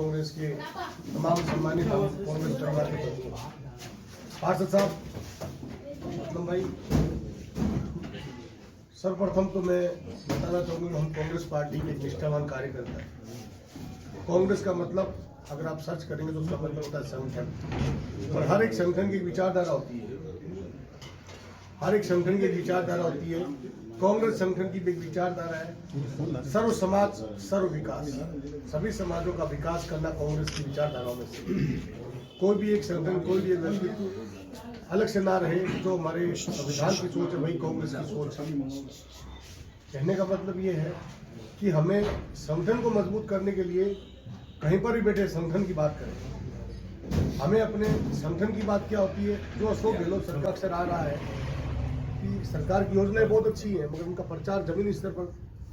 कांग्रेस के तमाम सम्मानित कांग्रेस परिवार के प्रमुख पार्षद साहब मतलब भाई, सर्वप्रथम तो मैं बताना चाहूँगा हम कांग्रेस पार्टी के एक निष्ठावान कार्यकर्ता है। कांग्रेस का मतलब अगर आप सर्च करेंगे तो उसका मतलब होता है संगठन, और हर एक संगठन की विचारधारा होती है, हर एक संगठन की विचारधारा होती है। कांग्रेस संगठन की एक विचारधारा है सर्व समाज सर्व विकास, सभी समाजों का विकास करना कांग्रेस की विचारधाराओं में से। कोई भी एक संगठन, कोई भी एक व्यक्ति अलग से ना रहे। जो हमारे संविधान की सोच है वही कांग्रेस की सोच है। कहने का मतलब ये है कि हमें संगठन को मजबूत करने के लिए कहीं पर भी बैठे संगठन की बात करें। हमें अपने संगठन की बात क्या होती है, जो अशोक गहलोत सरकार अक्सर आ रहा है कि सरकार की योजनाएं बहुत अच्छी है मगर उनका प्रचार जमीनी स्तर पर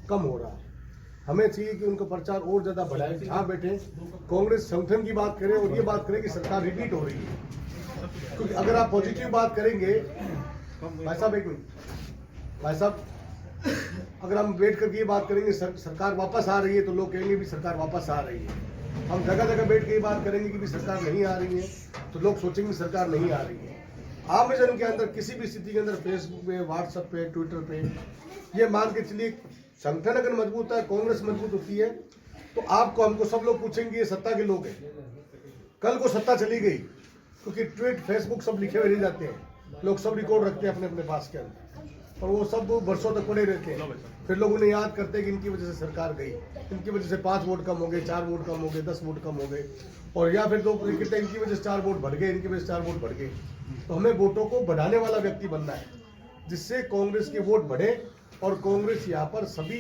कम हो रहा है। हमें चाहिए कि उनका प्रचार और ज्यादा बढ़ाए, जहाँ बैठे कांग्रेस संगठन की बात करें और ये बात करें कि सरकार रिपीट हो रही है। क्योंकि अगर आप पॉजिटिव बात करेंगे, भाई साहब एक मिनट, भाई साहब अगर हम बैठ करके ये बात करेंगे सरकार वापस आ रही है तो लोग कहेंगे भी सरकार वापस आ रही है। हम जगह जगह बैठ के ये बात करेंगे कि भी सरकार नहीं आ रही है तो लोग सोचेंगे सरकार नहीं आ रही है। आम जन के अंदर किसी भी स्थिति के अंदर फेसबुक पे, व्हाट्सएप पे, ट्विटर पे ये मान के चलिए संगठन अगर मजबूत है, कांग्रेस मजबूत होती है तो आपको हमको सब लोग पूछेंगे ये सत्ता के लोग हैं। कल को सत्ता चली गई क्योंकि ट्वीट फेसबुक सब लिखे हुए रह जाते हैं, लोग सब रिकॉर्ड रखते हैं अपने अपने पास के अंदर और वो सब वर्षों तक पड़े रहते हैं। फिर लोग उन्हें याद करते हैं कि इनकी वजह से सरकार गई, इनकी वजह से 5 वोट कम हो गए, 4 वोट कम हो गए, 10 वोट कम हो गए, और या फिर लोग कहते हैं इनकी वजह से 4 वोट बढ़ गए, इनकी वजह से 4 वोट बढ़ गए। तो हमें वोटों को बढ़ाने वाला व्यक्ति बनना है जिससे कांग्रेस के वोट बढ़े और कांग्रेस यहाँ पर सभी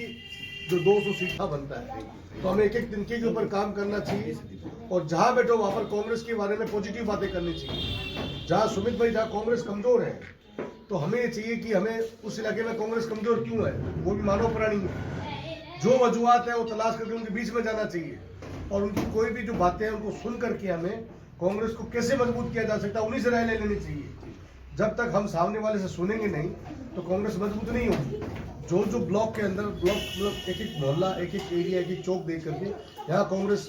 जो 200 सीटा बनता है तो हमें एक एक दिन के ऊपर काम करना चाहिए और जहाँ बैठो वहाँ पर कांग्रेस के बारे में पॉजिटिव बातें करनी चाहिए। जहाँ सुमित भाई, जहाँ कांग्रेस कमजोर है तो हमें ये चाहिए कि हमें उस इलाके में कांग्रेस कमजोर क्यों है, वो भी मानव प्राणी है, जो वजूहात है वो तलाश करके उनके बीच में जाना चाहिए और उनकी कोई भी जो बातें हैं उनको सुन करके हमें कांग्रेस को कैसे मजबूत किया जा सकता है उन्हीं से राय ले लेनी चाहिए। जब तक हम सामने वाले से सुनेंगे नहीं तो कांग्रेस मजबूत नहीं होगी। जो जो ब्लॉक के अंदर ब्लॉक मतलब एक एक मोहल्ला, एक एक एरिया, एक एक चौक देख करके यहाँ कांग्रेस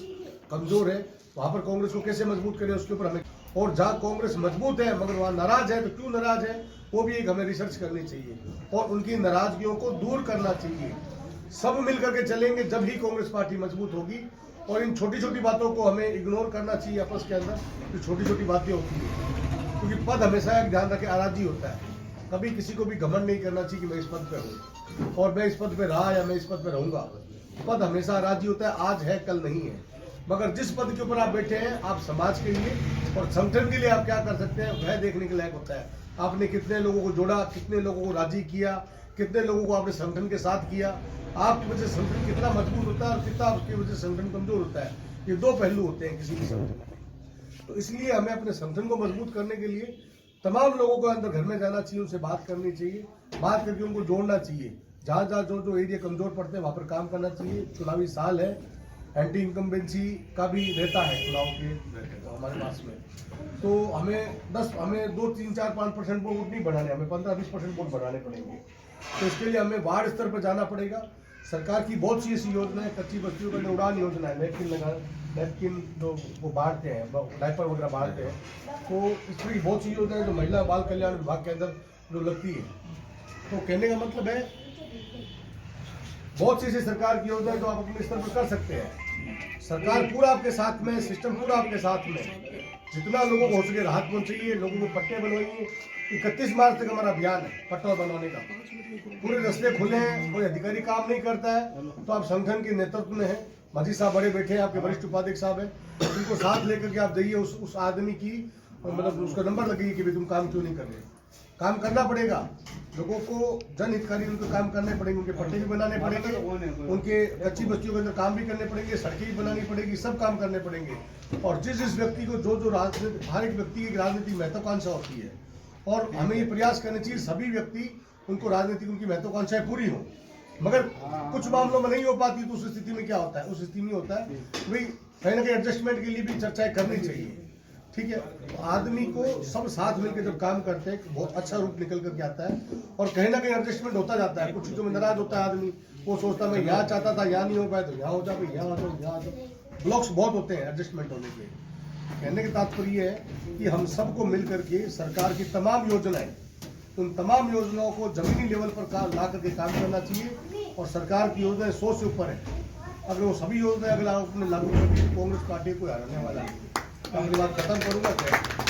कमजोर है वहाँ पर कांग्रेस को कैसे मजबूत करें उसके ऊपर हमें, और जहाँ कांग्रेस मजबूत है मगर वहाँ नाराज है तो क्यों नाराज है वो भी एक हमें रिसर्च करनी चाहिए और उनकी नाराजगियों को दूर करना चाहिए। सब मिलकर के चलेंगे जब ही कांग्रेस पार्टी मजबूत होगी और इन छोटी छोटी बातों को हमें इग्नोर करना चाहिए आपस के अंदर, जो छोटी छोटी बातें होती है। क्योंकि पद हमेशा एक ध्यान रखे आराजी होता है, कभी किसी को भी घमंड नहीं करना चाहिए कि मैं इस पद पे हूँ और मैं इस पद पे रहा या मैं इस पद पे रहूंगा। पद हमेशा आराजी होता है, आज है कल नहीं है। मगर जिस पद के ऊपर आप बैठे हैं आप समाज के लिए और संगठन के लिए आप क्या कर सकते हैं वह देखने के लायक होता है। आपने कितने लोगों को जोड़ा, कितने लोगों को राजी किया, कितने लोगों को आपने संगठन के साथ किया, आपकी वजह से संगठन कितना मजबूत होता है और कितना आपकी वजह से संगठन कमजोर होता है। ये दो पहलू होते हैं किसी भी संगठन। तो इसलिए हमें अपने संगठन को मजबूत करने के लिए तमाम लोगों को अंदर घर में जाना चाहिए, उनसे बात करनी चाहिए, बात करके उनको जोड़ना चाहिए। जहाँ जहाँ जो जो एरिया कमजोर पड़ते हैं वहाँ पर काम करना चाहिए। चुनावी साल है, एंटी इनकम्बेंसी का भी रहता है चुनाव के हमारे पास में, तो हमें 2, 3, 4, 5% वोट नहीं बढ़ाने, हमें 15-20% वोट बढ़ाने पड़ेंगे। तो इसके लिए हमें वार्ड स्तर पर जाना पड़ेगा। सरकार की बहुत सी ऐसी योजना है, कच्ची बस्तियों का उड़ान योजना है, नैपकिन जो वो बांटते हैं, डायपर वगैरह बांटते हैं, तो इस तरह की बहुत सी योजना है जो महिला बाल कल्याण विभाग के अंदर जो लगती है। तो कहने का मतलब है बहुत सी ऐसी सरकार की योजना है जो आप अपने स्तर पर कर सकते हैं। सरकार पूरा आपके साथ में, सिस्टम पूरा आपके साथ में, जितना लोगों को हो सके राहत पहुंचाइए, लोगों को पट्टे बनवाइए। 31 मार्च तक हमारा अभियान है पट्टा बनवाने का, पूरे रास्ते खुले हैं। कोई अधिकारी काम नहीं करता है तो आप संगठन के नेतृत्व में है, माजी साहब बड़े बैठे हैं, आपके वरिष्ठ उपाध्यक्ष साहब हैं, उनको साथ लेकर के आप जाइए, उस आदमी की मतलब उसका नंबर लगाइए कि भाई तुम काम क्यों नहीं कर रहे। काम करना पड़ेगा, लोगों को जन हितकारी उनको काम करने पड़ेंगे, उनके पट्टे भी बनाने पड़ेंगे, उनके कच्ची बस्तियों के अंदर काम भी करने पड़ेंगे, सड़कें भी बनानी पड़ेगी, सब काम करने पड़ेंगे। और जिस व्यक्ति को जो राजनीति, हर एक व्यक्ति की राजनीतिक महत्वाकांक्षा होती है और हमें ये प्रयास करना चाहिए सभी व्यक्ति उनको राजनीतिक उनकी महत्वाकांक्षाएं पूरी हो। मगर कुछ मामलों में नहीं हो पाती तो उस स्थिति में क्या होता है, उस स्थिति में होता है भाई कहीं ना कहीं एडजस्टमेंट के लिए भी चर्चाएं करनी चाहिए। ठीक है, तो आदमी को सब साथ मिलकर जब काम करते हैं बहुत अच्छा रूप निकल करके आता है और कहीं ना कहीं एडजस्टमेंट होता जाता है। कुछ चीजों में नाराज होता है आदमी, वो सोचता है मैं यहाँ चाहता था यहाँ नहीं हो पाया तो यहाँ हो जाए, यहाँ आ जाओ, यहाँ आ जाओ। ब्लॉक्स बहुत होते हैं एडजस्टमेंट होने के। कहने का तात्पर्य है कि हम सबको मिल करके सरकार की तमाम योजनाएं, उन तमाम योजनाओं को जमीनी लेवल पर ला करके काम करना चाहिए। और सरकार की योजनाएं 100 से ऊपर है, अगर वो सभी योजनाएं अगर आपने लागू कर दी, कांग्रेस पार्टी को हराने वाला है। अगली बात खत्म करूंगा क्या।